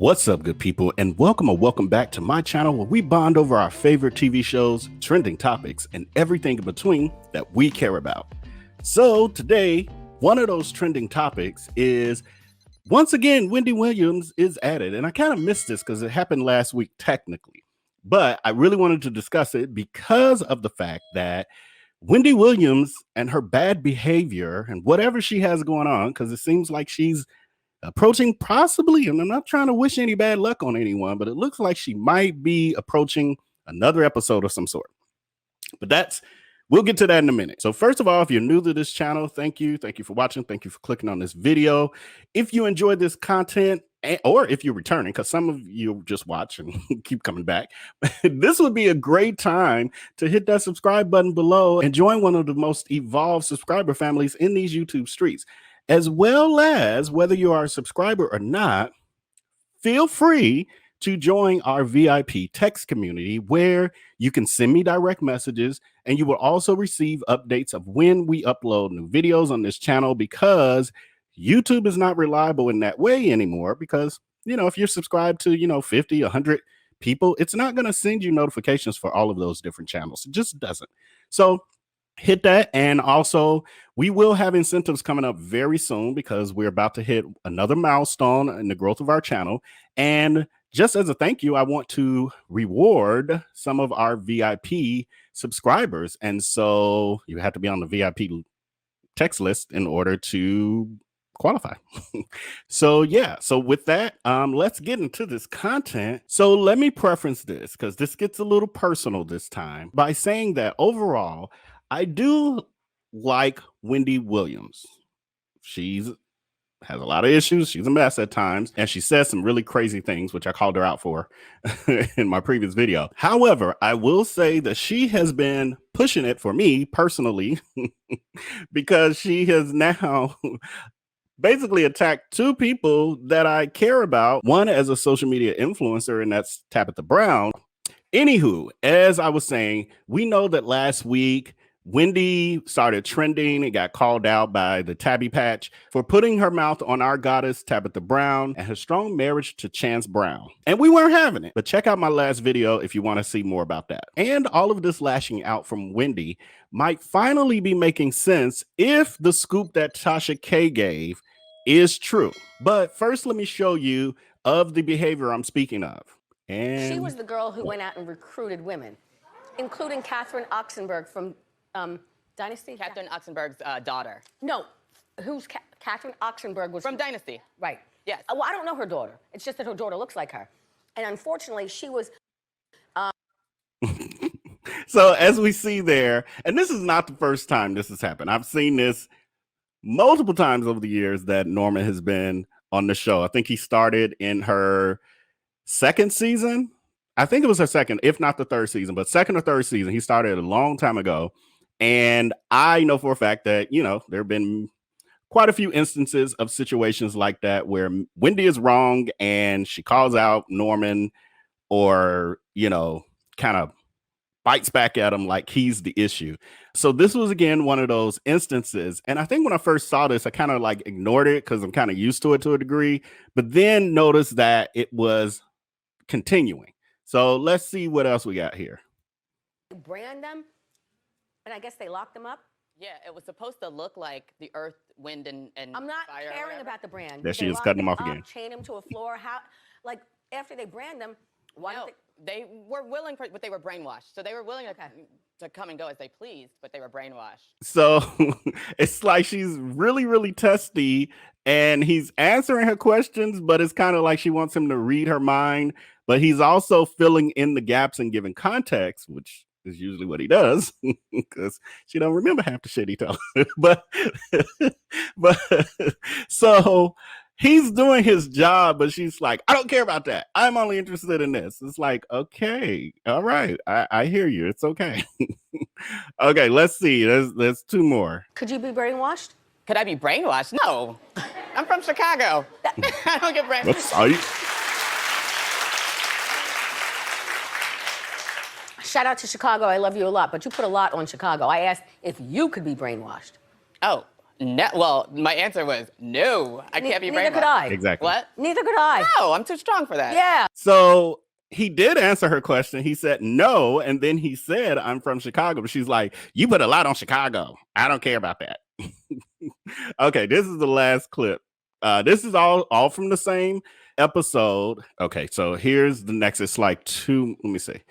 What's up, good people, and welcome back to my channel where we bond over our favorite TV shows, trending topics, and everything in between that we care about. So today, one of those trending topics is, once again, Wendy Williams is added. And I kind of missed this because it happened last week technically, but I really wanted to discuss it because of the fact that Wendy Williams and her bad behavior and whatever she has going on, because it seems like she's approaching possibly, and I'm not trying to wish any bad luck on anyone, but it looks like she might be approaching another episode of some sort. But we'll get to that in a minute. So first of all, if you're new to this channel, thank you for watching. Thank you for clicking on this video. If you enjoyed this content, or if you're returning, because some of you just watch and keep coming back, this would be a great time to hit that subscribe button below and join one of the most evolved subscriber families in these YouTube streets. As well as, whether you are a subscriber or not, feel free to join our VIP text community where you can send me direct messages and you will also receive updates of when we upload new videos on this channel, because YouTube is not reliable in that way anymore. Because, if you're subscribed to, 50, 100 people, it's not going to send you notifications for all of those different channels. It just doesn't. So hit that. And also, we will have incentives coming up very soon because we're about to hit another milestone in the growth of our channel. And just as a thank you, I want to reward some of our VIP subscribers. And so you have to be on the VIP text list in order to qualify. So with that, let's get into this content. So let me preference this, because this gets a little personal this time, by saying that overall, I do like Wendy Williams. She has a lot of issues. She's a mess at times, and she says some really crazy things, which I called her out for in my previous video. However, I will say that she has been pushing it for me personally because she has now basically attacked two people that I care about. One as a social media influencer, and that's Tabitha Brown. Anywho, as I was saying, we know that last week Wendy started trending and got called out by the Tabby Patch for putting her mouth on our goddess Tabitha Brown and her strong marriage to Chance Brown. And we weren't having it. But check out my last video if you want to see more about that. And all of this lashing out from Wendy might finally be making sense if the scoop that Tasha K gave is true. But first, let me show you of the behavior I'm speaking of. And she was the girl who went out and recruited women, including Catherine Oxenberg from Dynasty? Catherine Oxenberg's daughter. No, who's Catherine Oxenberg was from Dynasty. Right. Yes. Well, I don't know her daughter. It's just that her daughter looks like her. And unfortunately, she was... So as we see there, and this is not the first time this has happened. I've seen this multiple times over the years that Norman has been on the show. I think he started in her second season. I think it was her second, if not the third season, but second or third season. He started a long time ago. And I know for a fact that, there have been quite a few instances of situations like that where Wendy is wrong and she calls out Norman, or, kind of bites back at him like he's the issue. So this was, again, one of those instances. And I think when I first saw this, I kind of ignored it because I'm kind of used to it to a degree, but then noticed that it was continuing. So let's see what else we got here. Brand them, and I guess they locked them up. Yeah, it was supposed to look like the earth, wind, and I'm not fire caring about the brand. There she is, cutting them off again. Chain them to a floor. How, after they brand them, why don't they were willing, but they were brainwashed. So they were willing to come and go as they pleased, but they were brainwashed. So it's like she's really, really testy, and he's answering her questions, but it's kind of like she wants him to read her mind. But he's also filling in the gaps and giving context, which is usually what he does, because she don't remember half the shit he tells. but so he's doing his job, but she's like, I don't care about that. I'm only interested in this. It's like, okay, all right, I hear you. It's okay. Okay, let's see. There's two more. Could you be brainwashed? Could I be brainwashed? No, I'm from Chicago. I don't get brainwashed. Shout out to Chicago. I love you a lot, but you put a lot on Chicago. I asked if you could be brainwashed. Oh, No, well, my answer was no. I can't be brainwashed. Neither could I. Exactly. What? Neither could I. No, I'm too strong for that. Yeah. So he did answer her question. He said no, and then he said, "I'm from Chicago." But she's like, "You put a lot on Chicago. I don't care about that." Okay, this is the last clip. This is all from the same episode. Okay, so here's the next. It's like two. Let me see.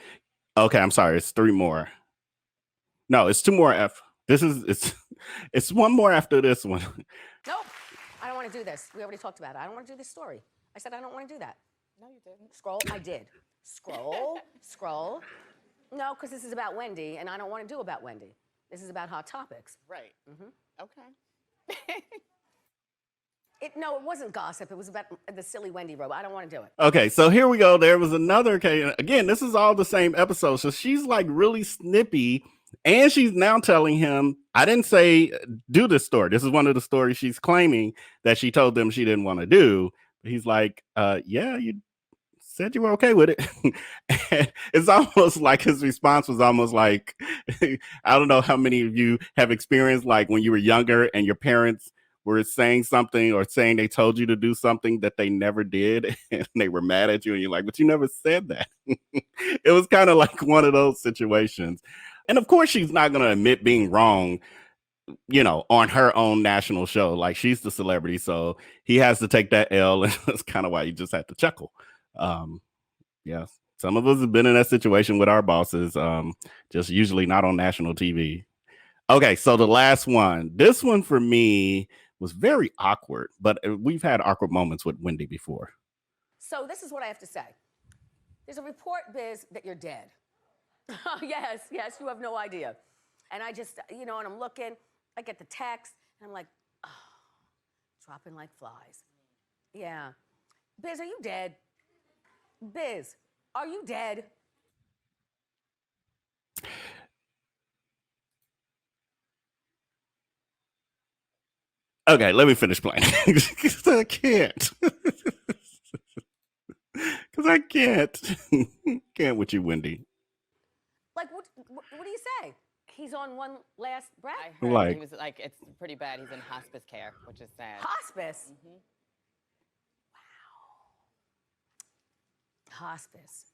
Okay, I'm sorry. It's three more. No, it's two more. It's one more after this one. Nope. I don't want to do this. We already talked about it. I don't want to do this story. I said I don't want to do that. No, you didn't. Scroll. I did. Scroll. No, because this is about Wendy, and I don't want to do about Wendy. This is about hot topics. Right. Okay. It wasn't gossip. It was about the silly Wendy robot. I don't want to do it. Okay, so here we go. There was another occasion. Again, this is all the same episode. So she's like really snippy, and she's now telling him, I didn't say do this story. This is one of the stories she's claiming that she told them she didn't want to do. He's like, yeah, you said you were okay with it. And it's almost like his response was almost like, I don't know how many of you have experienced like when you were younger and your parents were saying something or saying they told you to do something that they never did and they were mad at you and you're like, but you never said that. It was kind of like one of those situations. And of course, she's not going to admit being wrong, you know, on her own national show. Like she's the celebrity. So he has to take that L. And that's kind of why you just have to chuckle. Yeah. Some of us have been in that situation with our bosses, just usually not on national TV. Okay. So the last one, this one for me was very awkward, but we've had awkward moments with Wendy before. So this is what I have to say. There's a report, Biz, that you're dead. Yes, you have no idea. And I just, and I'm looking, I get the text, and I'm like, oh, dropping like flies. Yeah. Biz, are you dead? Biz, are you dead? Okay, let me finish playing. Because I can't. Because I can't. Can't with you, Wendy. Like, what do you say? He's on one last breath? I heard Like- he was like, it's pretty bad. He's in hospice care, which is sad. Hospice? Wow. Hospice.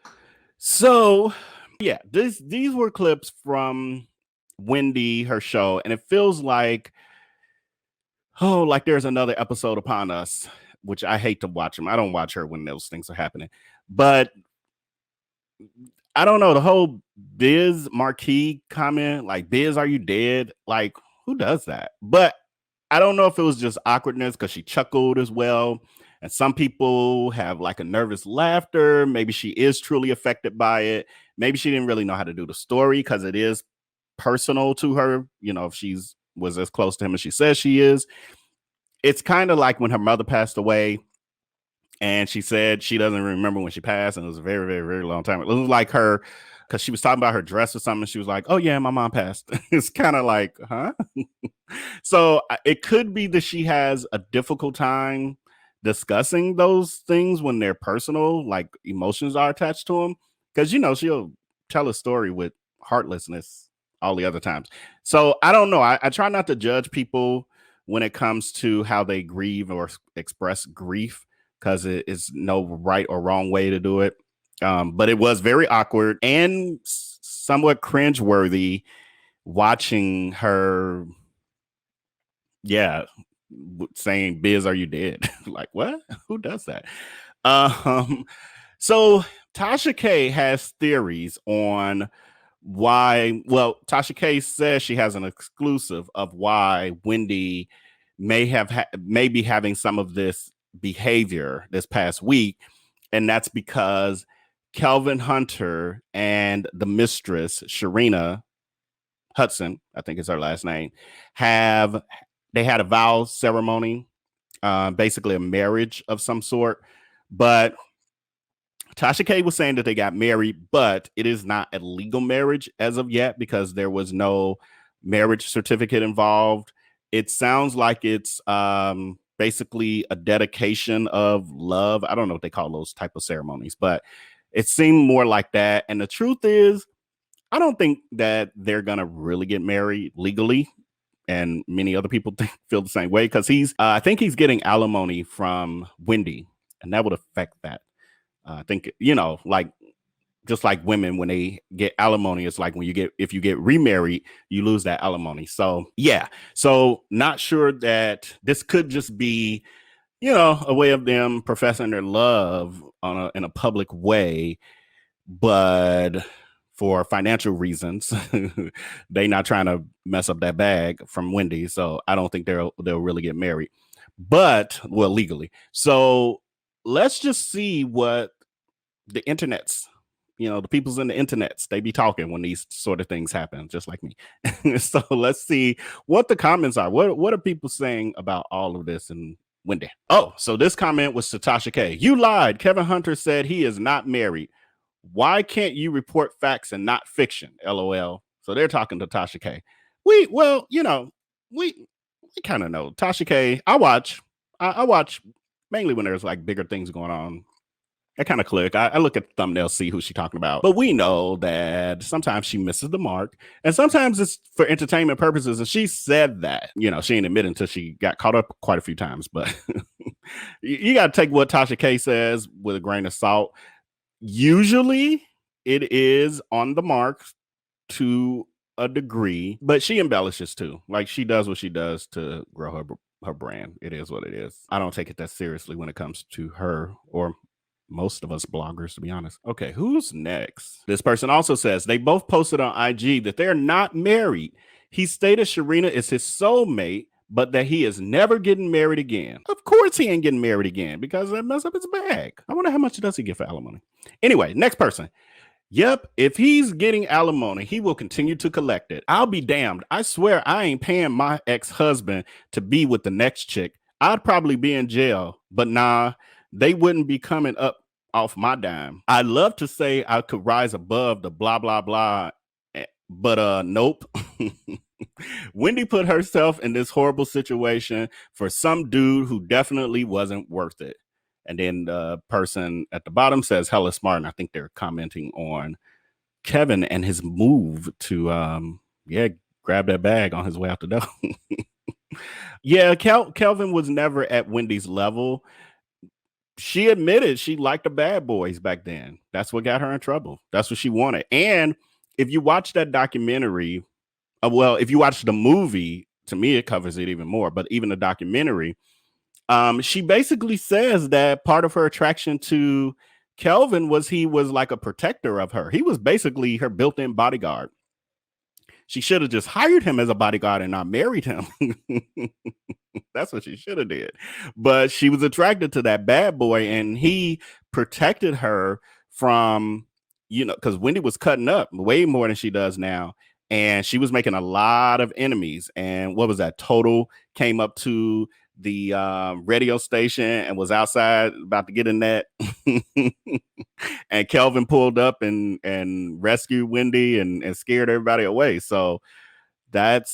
Damn. So, yeah, these were clips from Wendy, her show, and it feels like, like there's another episode upon us, which I hate to watch them. I don't watch her when those things are happening. But I don't know, the whole Biz Marquis comment, like, Biz, are you dead? Like, who does that? But I don't know if it was just awkwardness because she chuckled as well. And some people have like a nervous laughter. Maybe she is truly affected by it. Maybe she didn't really know how to do the story because it is personal to her. If she's was as close to him as she says she is. It's kind of like when her mother passed away and she said she doesn't remember when she passed. And it was a very, very, very long time. It was like her, because she was talking about her dress or something. She was like, oh yeah, my mom passed. It's kind of like, huh? So it could be that she has a difficult time discussing those things when they're personal, like emotions are attached to them. Because, she'll tell a story with heartlessness all the other times. So I don't know. I try not to judge people when it comes to how they grieve or express grief, because it is no right or wrong way to do it. But it was very awkward and somewhat cringeworthy watching her, saying, Biz, are you dead? Like, what? Who does that? So Tasha K has theories on why. Well, Tasha K says she has an exclusive of why Wendy may be having some of this behavior this past week, and that's because Kelvin Hunter and the mistress Sharina Hudson, I think is her last name, they had a vow ceremony, basically a marriage of some sort. But Tasha K was saying that they got married, but it is not a legal marriage as of yet because there was no marriage certificate involved. It sounds like it's basically a dedication of love. I don't know what they call those type of ceremonies, but it seemed more like that. And the truth is, I don't think that they're gonna really get married legally, and many other people feel the same way because I think he's getting alimony from Wendy, and that would affect that. I think like just like women when they get alimony, it's like if you get remarried, you lose that alimony. So yeah, so not sure that this could just be a way of them professing their love in a public way, but for financial reasons, they not trying to mess up that bag from Wendy. So I don't think they'll really get married, but legally. So let's just see what the internets, the people's in the internets, they be talking when these sort of things happen, just like me. So let's see what the comments are. What are people saying about all of this and Wendy? Oh, so this comment was to Tasha K. You lied. Kevin Hunter said he is not married. Why can't you report facts and not fiction? LOL. So they're talking to Tasha K. We kind of know Tasha K. I watch mainly when there's like bigger things going on. I kind of click. I look at the thumbnail, see who she's talking about. But we know that sometimes she misses the mark, and sometimes it's for entertainment purposes. And she said that, she ain't admit until she got caught up quite a few times. But you got to take what Tasha K says with a grain of salt. Usually it is on the mark to a degree, but she embellishes too. Like she does what she does to grow her brand. It is what it is. I don't take it that seriously when it comes to her or most of us bloggers, to be honest. Okay, who's next? This person also says they both posted on IG that they're not married. He stated Sharina is his soulmate, but that he is never getting married again. Of course he ain't getting married again because that messed up his bag. I wonder how much does he get for alimony? Anyway, next person. Yep, if he's getting alimony, he will continue to collect it. I'll be damned. I swear I ain't paying my ex-husband to be with the next chick. I'd probably be in jail, but nah, they wouldn't be coming up off my dime. I'd love to say I could rise above the blah, blah, blah, but nope. Wendy put herself in this horrible situation for some dude who definitely wasn't worth it. And then the person at the bottom says hella smart, and I think they're commenting on Kevin and his move to grab that bag on his way out the door. Yeah, Kelvin was never at Wendy's level. She admitted she liked the bad boys back then. That's what got her in trouble. That's what she wanted. And if you watch that documentary, if you watch the movie, to me, it covers it even more. But even the documentary, she basically says that part of her attraction to Kelvin was he was like a protector of her. He was basically her built-in bodyguard. She should have just hired him as a bodyguard and not married him. That's what she should have did. But she was attracted to that bad boy, and he protected her from, because Wendy was cutting up way more than she does now. And she was making a lot of enemies. And what was that? Total came up to the radio station and was outside about to get in that. And Kelvin pulled up and rescued Wendy and scared everybody away. So that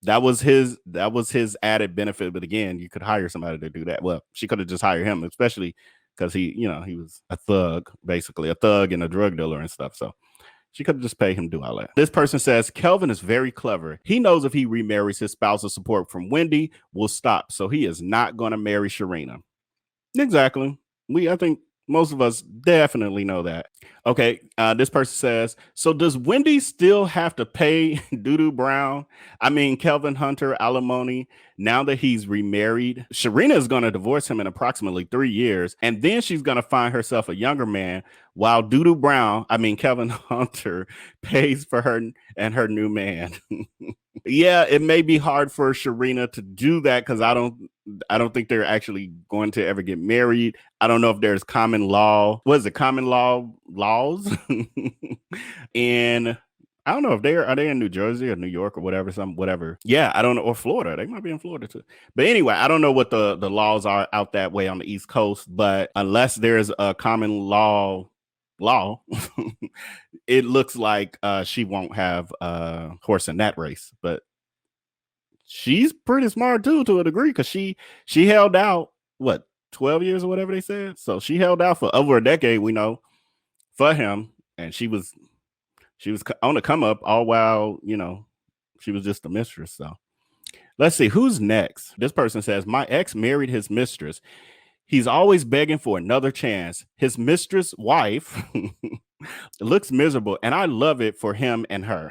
was his added benefit. But again, you could hire somebody to do that. Well, she could have just hired him, especially because he was a thug, basically a thug and a drug dealer and stuff. So she could have just paid him to do all that. This person says, Kelvin is very clever. He knows if he remarries, his spousal support from Wendy will stop. So he is not going to marry Sharina. Exactly. I think most of us definitely know that. Okay. This person says, so does Wendy still have to pay Doodoo Brown? I mean, Kelvin Hunter alimony now that he's remarried? Sharina is going to divorce him in approximately 3 years. And then she's going to find herself a younger man while Doodoo Brown, I mean, Kelvin Hunter pays for her and her new man. Yeah, it may be hard for Sharina to do that because I don't think they're actually going to ever get married. I don't know if there's common law. What is it? Common laws? And I don't know if are they in New Jersey or New York or whatever. Yeah, I don't know. Or Florida. They might be in Florida too. But anyway, I don't know what the laws are out that way on the East Coast. But unless there's a common law, it looks like she won't have a horse in that race. But she's pretty smart too, to a degree, because she held out 12 years or whatever they said. So she held out for over a decade, we know, for him. and she was on the come up all while, you know, she was just a mistress. So let's see who's next. This person says, my ex married his mistress. He's always begging for another chance. His mistress wife looks miserable, and I love it for him and her.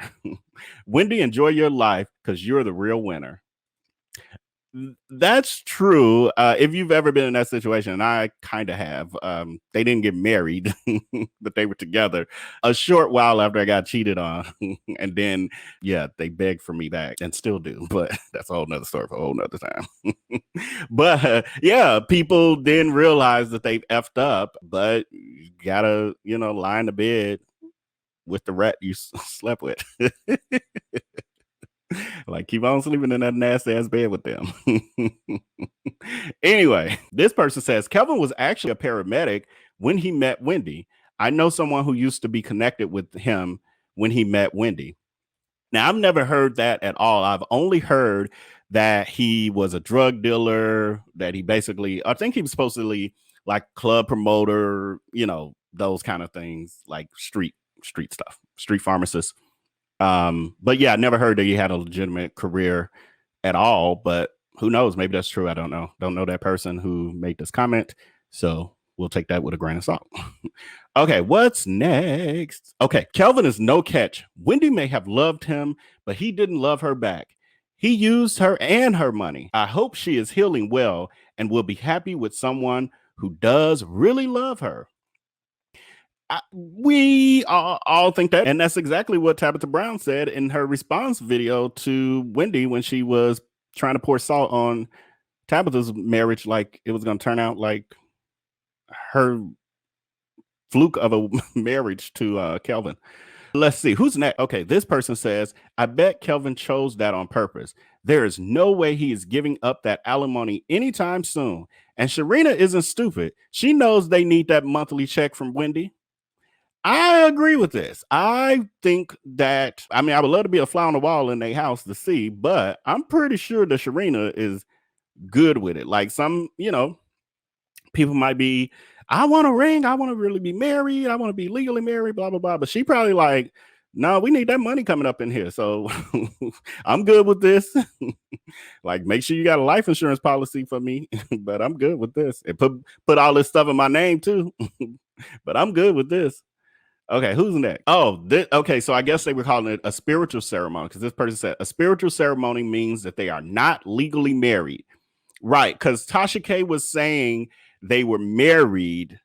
Wendy, enjoy your life because you're the real winner. That's true. If you've ever been in that situation, and I kind of have, they didn't get married, but they were together a short while after I got cheated on. And then, yeah, they begged for me back and still do. But that's a whole nother story for a whole nother time. But yeah, people didn't realize that they've effed up, but you gotta, you know, lie in the bed with the rat you slept with. Like, keep on sleeping in that nasty ass bed with them. Anyway, this person says Kelvin was actually a paramedic when he met Wendy. I know someone who used to be connected with him when he met Wendy. Now, I've never heard that at all. I've only heard that he was a drug dealer, that he basically, I think he was supposedly like club promoter, you know, those kind of things, like street stuff, street pharmacist. But yeah, I never heard that he had a legitimate career at all, but who knows? Maybe that's true. I don't know. Don't know that person who made this comment. So we'll take that with a grain of salt. Okay, what's next? Okay, Kelvin is no catch. Wendy may have loved him, but he didn't love her back. He used her and her money. I hope she is healing well and will be happy with someone who does really love her. We all think that, and that's exactly what Tabitha Brown said in her response video to Wendy when she was trying to pour salt on Tabitha's marriage, like it was going to turn out like her fluke of a marriage to Kelvin. Let's see who's next. Okay, this person says, I bet Kelvin chose that on purpose. There is no way he is giving up that alimony anytime soon. And Sharina isn't stupid. She knows they need that monthly check from Wendy. I agree with this. I think that, I mean, I would love to be a fly on the wall in their house to see, but I'm pretty sure that Sharina is good with it. Like some, you know, people might be, I want a ring. I want to really be married. I want to be legally married, blah, blah, blah. But she probably like, no, we need that money coming up in here. So I'm good with this. Like, make sure you got a life insurance policy for me, but I'm good with this. And put all this stuff in my name too. But I'm good with this. Okay, who's next? Oh, okay. So I guess they were calling it a spiritual ceremony because this person said a spiritual ceremony means that they are not legally married. Right. Because Tasha K was saying they were married.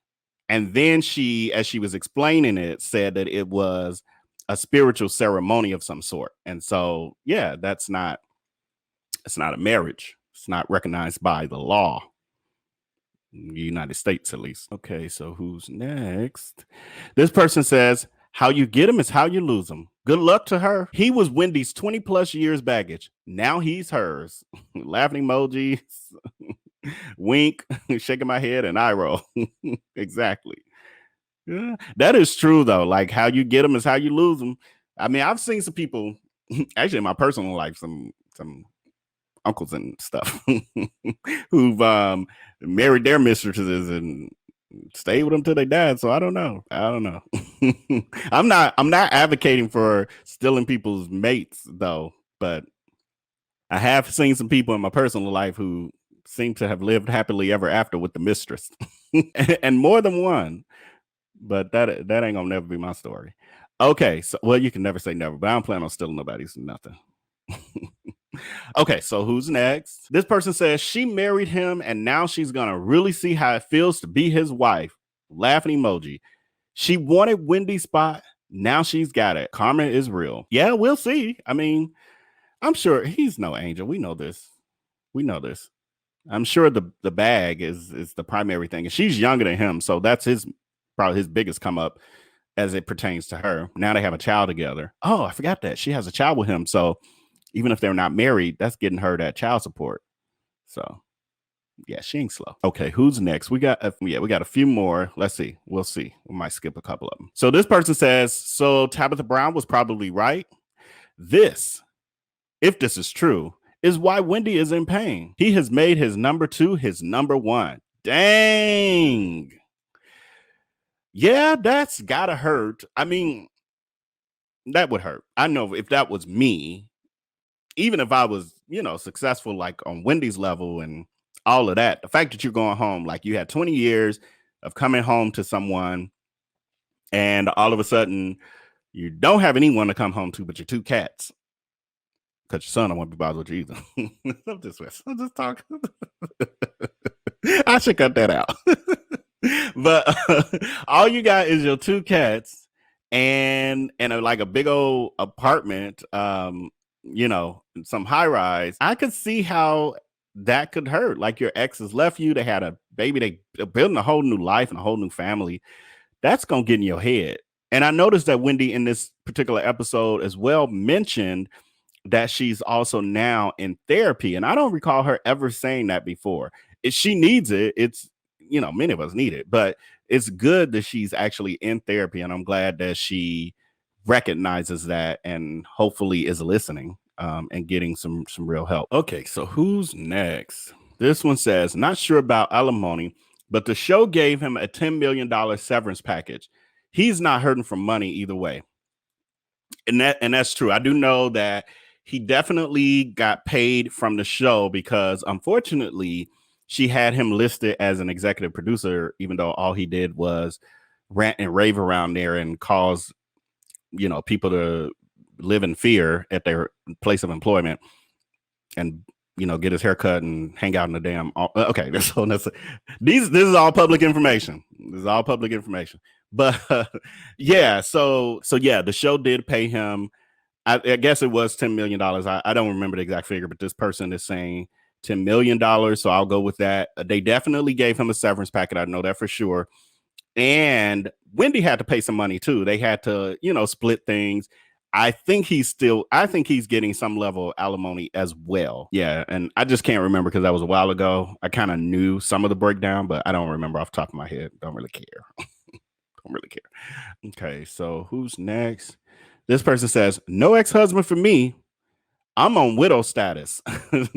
And then she, as she was explaining it, said that it was a spiritual ceremony of some sort. And so, yeah, it's not a marriage. It's not recognized by the law. United States, at least. Okay, so who's next? This person says, how you get him is how you lose him. Good luck to her. He was Wendy's 20 plus years baggage. Now he's hers. Laughing emojis, wink, shaking my head, and eye roll. Exactly. Yeah, that is true, though. Like, how you get them is how you lose them. I mean, I've seen some people, actually in my personal life, some uncles and stuff who've married their mistresses and stayed with them till they died. So I don't know. I'm not advocating for stealing people's mates though, but I have seen some people in my personal life who seem to have lived happily ever after with the mistress and more than one, but that ain't gonna never be my story. Okay, so well, you can never say never, but I don't plan on stealing nobody's nothing. Okay, so who's next? This person says she married him and now she's gonna really see how it feels to be his wife. Laughing emoji. She wanted Wendy's spot. Now she's got it. Karma is real. Yeah, we'll see. I mean, I'm sure he's no angel. We know this. I'm sure the bag is the primary thing. And she's younger than him, so that's probably his biggest come up as it pertains to her. Now they have a child together. Oh, I forgot that. She has a child with him. So even if they're not married, that's getting her that child support. So yeah, she ain't slow. Okay, who's next? We got a few more. Let's see. We'll see. We might skip a couple of them. So this person says, so Tabitha Brown was probably right. This, if this is true, is why Wendy is in pain. He has made his number 2 his number 1. Dang. Yeah, that's gotta hurt. I mean, that would hurt. I know if that was me, even if I was, successful like on Wendy's level and all of that, the fact that you're going home, like you had 20 years of coming home to someone, and all of a sudden you don't have anyone to come home to but your two cats. Because your son don't want to be bothered with you either. I'm just talking. I should cut that out. But all you got is your two cats and like a big old apartment, some high rise. I could see how that could hurt. Like your ex has left you. They had a baby. They're building a whole new life and a whole new family. That's going to get in your head. And I noticed that Wendy in this particular episode as well mentioned that she's also now in therapy. And I don't recall her ever saying that before. If she needs it, it's, many of us need it, but it's good that she's actually in therapy. And I'm glad that she recognizes that and hopefully is listening and getting some real help. Okay, so who's next? This one says, not sure about alimony, but the show gave him a $10 million severance package. He's not hurting from money either way. And that's true. I do know that he definitely got paid from the show because unfortunately she had him listed as an executive producer, even though all he did was rant and rave around there and cause, people to live in fear at their place of employment and, get his hair cut and hang out in the damn. Okay. This is all public information. This is all public information. But yeah, so yeah, the show did pay him. I guess it was $10 million. I don't remember the exact figure, but this person is saying $10 million. So I'll go with that. They definitely gave him a severance packet. I know that for sure. And Wendy had to pay some money too. They had to, split things. I think he's getting some level of alimony as well. Yeah. And I just can't remember because that was a while ago. I kind of knew some of the breakdown, but I don't remember off the top of my head. Don't really care. Don't really care. Okay. So who's next? This person says, no ex-husband for me. I'm on widow status.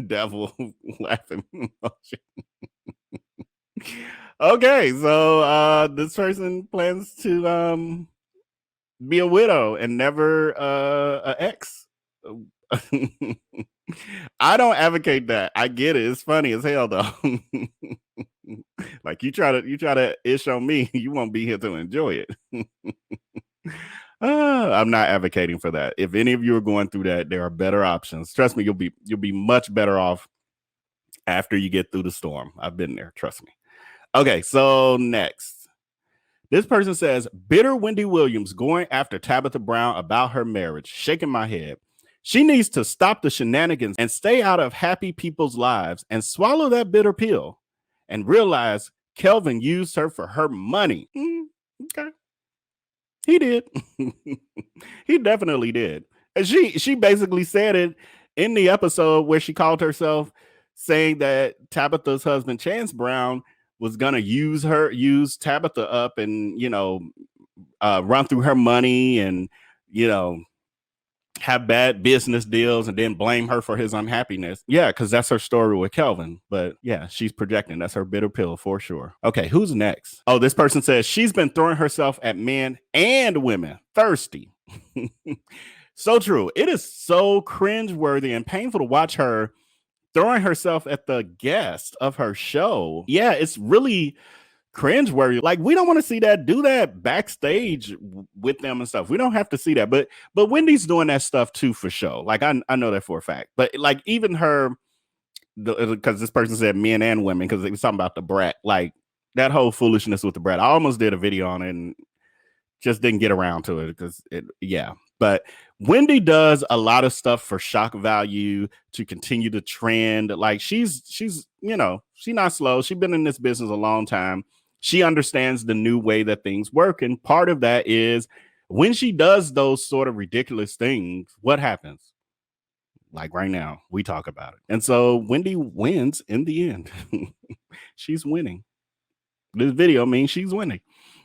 Devil laughing. Okay, so this person plans to be a widow and never an ex. I don't advocate that. I get it. It's funny as hell though. Like you try to ish on me, you won't be here to enjoy it. I'm not advocating for that. If any of you are going through that, there are better options. Trust me, you'll be much better off after you get through the storm. I've been there. Trust me. Okay, so next. This person says, bitter Wendy Williams going after Tabitha Brown about her marriage. Shaking my head. She needs to stop the shenanigans and stay out of happy people's lives and swallow that bitter pill and realize Kelvin used her for her money. Okay. He did. He definitely did. And she basically said it in the episode where she called herself saying that Tabitha's husband, Chance Brown, was going to use Tabitha up and, run through her money and, have bad business deals and then blame her for his unhappiness. Yeah, because that's her story with Kelvin. But yeah, she's projecting. That's her bitter pill for sure. Okay, who's next? Oh, this person says she's been throwing herself at men and women. Thirsty. So true. It is so cringeworthy and painful to watch her throwing herself at the guest of her show. Yeah, it's really cringeworthy. Like, we don't want to see that. Do that backstage with them and stuff. We don't have to see that. But Wendy's doing that stuff too for show. Like, I know that for a fact. But like even her, because this person said men and women, because they was talking about the brat. Like that whole foolishness with the brat. I almost did a video on it and just didn't get around to it because yeah. But Wendy does a lot of stuff for shock value to continue the trend. Like she's she's not slow. She's been in this business a long time. She understands the new way that things work. And part of that is when she does those sort of ridiculous things, what happens? Like right now, we talk about it. And so Wendy wins in the end. She's winning. This video means she's winning.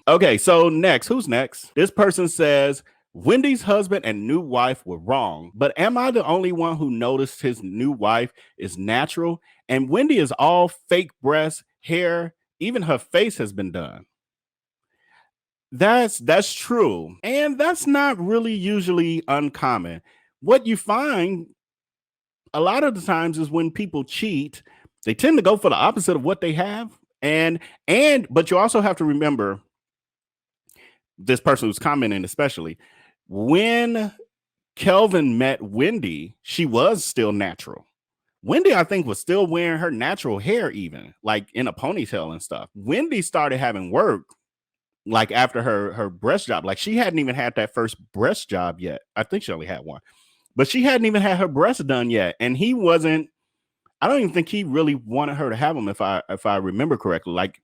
Okay, so next, who's next? This person says, Wendy's husband and new wife were wrong, but am I the only one who noticed his new wife is natural? And Wendy is all fake breasts, hair, even her face has been done. That's true. And that's not really usually uncommon. What you find a lot of the times is when people cheat, they tend to go for the opposite of what they have. But you also have to remember, this person who's commenting, especially when Kelvin met Wendy, she was still natural. Wendy, I think, was still wearing her natural hair, even like in a ponytail and stuff. Wendy started having work like after her breast job. Like she hadn't even had that first breast job yet. I think she only had one, but she hadn't even had her breasts done yet. And he wasn't, I don't even think he really wanted her to have them, if I remember correctly. Like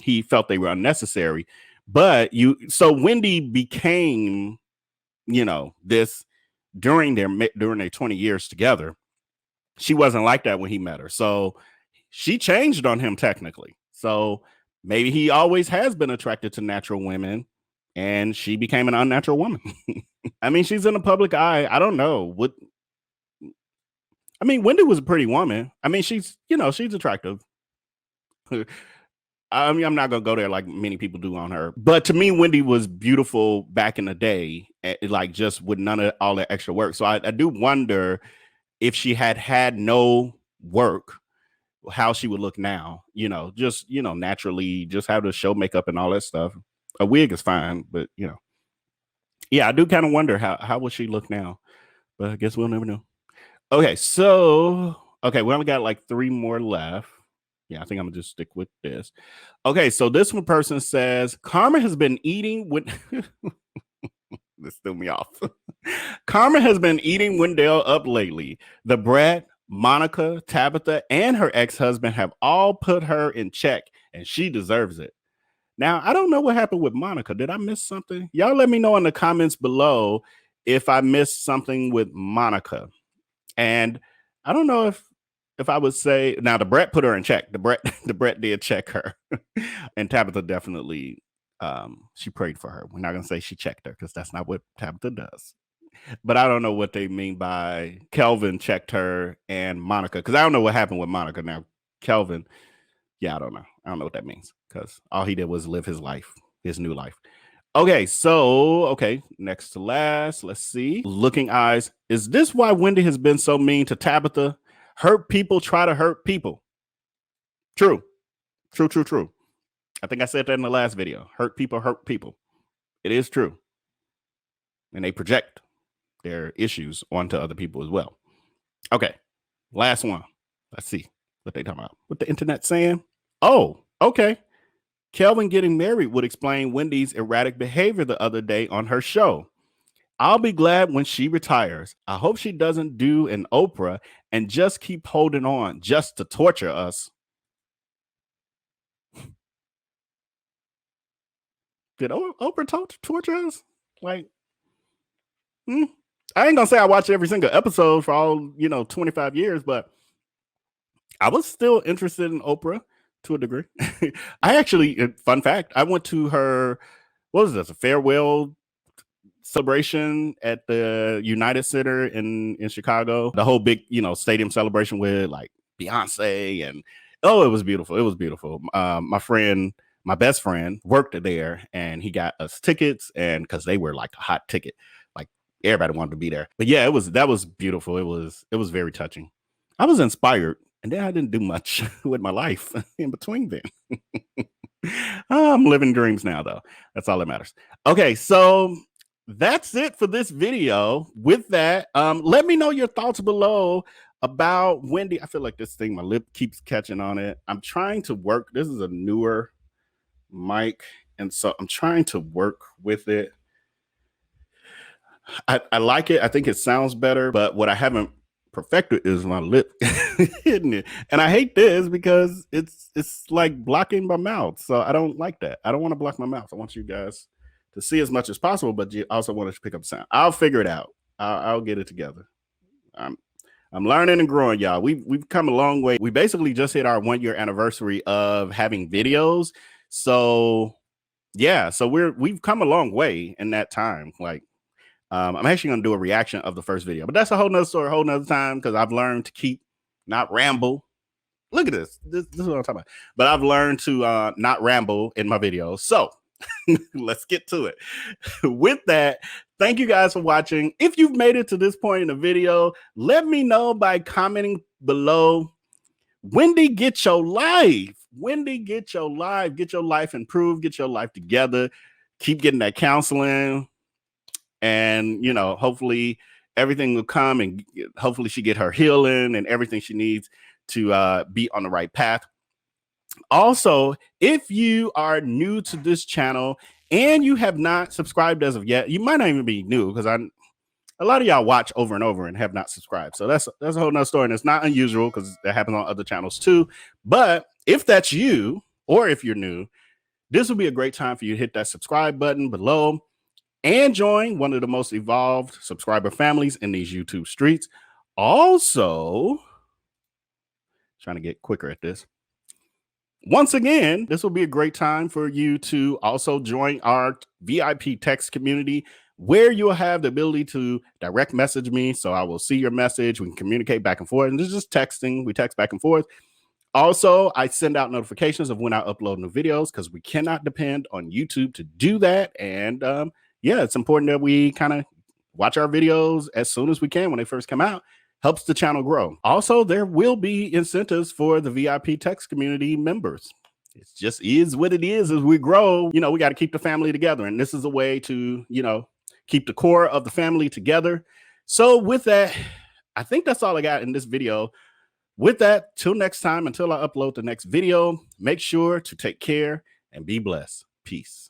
he felt they were unnecessary. But so Wendy became, this during their 20 years together. She wasn't like that when he met her. So she changed on him technically. So maybe he always has been attracted to natural women and she became an unnatural woman. I mean, she's in the public eye. I don't know Wendy was a pretty woman. I mean, she's attractive. I mean, I'm not going to go there like many people do on her. But to me, Wendy was beautiful back in the day, like just with none of all that extra work. So I do wonder if she had no work, how she would look now, just, naturally, just have the show makeup and all that stuff. A wig is fine, but, yeah, I do kind of wonder how would she look now, but I guess we'll never know. Okay. We only got like 3 more left. Yeah, I think I'm gonna just stick with this. Okay. So this one person says, Karma has been eating with, this threw me off. Karma has been eating Wendell up lately. The brat, Monica, Tabitha, and her ex-husband have all put her in check, and she deserves it. Now, I don't know what happened with Monica. Did I miss something? Y'all let me know in the comments below if I missed something with Monica. And I don't know if I would say, now the brat put her in check. The brat did check her. And Tabitha definitely, she prayed for her. We're not going to say she checked her because that's not what Tabitha does. But I don't know what they mean by Kelvin checked her and Monica, because I don't know what happened with Monica. Now, Kelvin, yeah, I don't know. I don't know what that means, because all he did was live his life, his new life. Okay, next to last, let's see. Looking Eyes. Is this why Wendy has been so mean to Tabitha? Hurt people try to hurt people. True. I think I said that in the last video. Hurt people hurt people. It is true. And they project their issues onto other people as well. Okay, last one. Let's see what they talking about. What the internet saying? Oh, okay. Kelvin getting married would explain Wendy's erratic behavior the other day on her show. I'll be glad when she retires. I hope she doesn't do an Oprah and just keep holding on just to torture us. Did Oprah torture us? Like, I ain't gonna say I watched every single episode for all 25 years, but I was still interested in Oprah to a degree. I actually, fun fact, I went to her, what was this, a farewell celebration at the United Center in Chicago. The whole big, stadium celebration with like Beyonce, and it was beautiful. It was beautiful. My best friend worked there, and he got us tickets, and because they were like a hot ticket, like everybody wanted to be there. But yeah, that was beautiful. It was very touching. I was inspired, and then I didn't do much with my life in between then. I'm living dreams now, though. That's all that matters. Okay, so that's it for this video. With that, let me know your thoughts below about Wendy. I feel like this thing, my lip keeps catching on it. I'm trying to work. This is a newer mic, and so I'm trying to work with it. I like it. I think it sounds better, but what I haven't perfected is my lip hitting it. And I hate this because it's like blocking my mouth. So I don't like that. I don't want to block my mouth. I want you guys to see as much as possible, but you also want to pick up sound. I'll figure it out. I'll get it together. I'm learning and growing, y'all. We've come a long way. We basically just hit our 1-year anniversary of having videos. So yeah, so we've come a long way in that time. Like, I'm actually going to do a reaction of the first video, but that's a whole nother story, a whole nother time, because I've learned to keep not ramble. Look at this. This is what I'm talking about. But I've learned to not ramble in my videos. So let's get to it. With that, thank you guys for watching. If you've made it to this point in the video, let me know by commenting below. Wendy, get your life. Wendy, get your life. Get your life improved. Get your life together. Keep getting that counseling. And, you know, hopefully everything will come, and hopefully she get her healing and everything she needs to be on the right path. Also, if you are new to this channel and you have not subscribed as of yet, you might not even be new, because a lot of y'all watch over and over and have not subscribed. So that's a whole nother story. And it's not unusual, because that happens on other channels too. But if that's you, or if you're new, this will be a great time for you to hit that subscribe button below and join one of the most evolved subscriber families in these YouTube streets. Also, trying to get quicker at this. Once again, this will be a great time for you to also join our VIP text community, where you'll have the ability to direct message me. So I will see your message. We can communicate back and forth. And this is just texting. We text back and forth. Also, I send out notifications of when I upload new videos, because we cannot depend on YouTube to do that. And yeah, it's important that we kind of watch our videos as soon as we can when they first come out. Helps the channel grow. Also, there will be incentives for the VIP text community members. It just is what it is. As we grow, you know, we got to keep the family together. And this is a way to, you know, keep the core of the family together. So with that, I think that's all I got in this video. With that, till next time, until I upload the next video, make sure to take care and be blessed. Peace.